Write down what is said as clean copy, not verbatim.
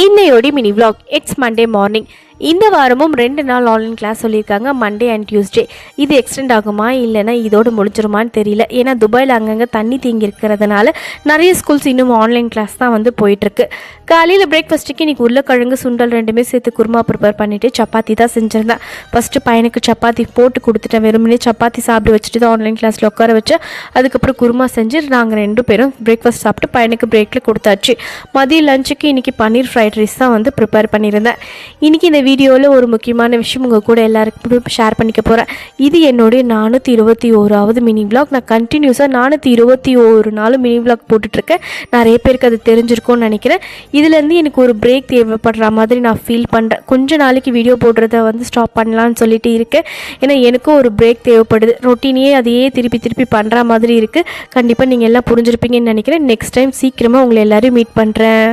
இன்னையோடி mini vlog it's Monday morning. இந்த வாரமும் 2 நாள் ஆன்லைன் கிளாஸ் சொல்லியிருக்காங்க, மண்டே அண்ட் டியூஸ்டே. இது எக்ஸ்டெண்ட் ஆகுமா இல்லைனா இதோடு முடிஞ்சிருமான்னு தெரியல. ஏன்னா துபாயில் அங்கங்கே தண்ணி தேங்கி இருக்கிறதுனால நிறைய ஸ்கூல்ஸ் இன்னும் ஆன்லைன் கிளாஸ் தான் வந்து போயிட்டுருக்கு. காலையில் பிரேக்ஃபாஸ்ட்டுக்கு இன்றைக்கி உருளைக்கிழங்கு சுண்டல் ரெண்டுமே சேர்த்து குருமா ப்ரிப்பேர் பண்ணிவிட்டு சப்பாத்தி தான் செஞ்சுருந்தேன். ஃபஸ்ட்டு பையனுக்கு சப்பாத்தி போட்டு கொடுத்துட்டேன். வெறுமனே சப்பாத்தி சாப்பிட்டு வச்சுட்டு தான் ஆன்லைன் கிளாஸில் உட்கார வச்சேன். அதுக்கப்புறம் குருமா செஞ்சு நாங்கள் 2 பேரும் பிரேக்ஃபாஸ்ட் சாப்பிட்டு பையனுக்கு பிரேக்கில் கொடுத்தாச்சு. மதியம் லஞ்சுக்கு இன்றைக்கி பன்னீர் ஃப்ரைட் ரைஸ் தான் வந்து ப்ரிப்பேர் பண்ணியிருந்தேன். இன்றைக்கி இந்த வீடியோவில் ஒரு முக்கியமான விஷயம் உங்கள் கூட எல்லாருக்கும் ஷேர் பண்ணிக்க போகிறேன். இது என்னுடைய 421வது மினி விளாக். நான் கண்டினியூஸாக 421 நாள் மினி விளாக் போட்டுட்ருக்கேன். நிறைய பேருக்கு அது தெரிஞ்சிருக்கும்னு நினைக்கிறேன். இதுலேருந்து எனக்கு ஒரு பிரேக் தேவைப்படுற மாதிரி நான் ஃபீல் பண்ணுறேன். கொஞ்ச நாளைக்கு வீடியோ போடுறத வந்து ஸ்டாப் பண்ணலான்னு சொல்லிட்டு இருக்கேன். ஏன்னா எனக்கும் ஒரு பிரேக் தேவைப்படுது. ரொட்டீனையே அதையே திருப்பி பண்ணுற மாதிரி இருக்குது. கண்டிப்பாக நீங்கள் எல்லாம் புரிஞ்சிருப்பீங்கன்னு நினைக்கிறேன். நெக்ஸ்ட் டைம் சீக்கிரமாக உங்களை எல்லோரும் மீட் பண்ணுறேன்.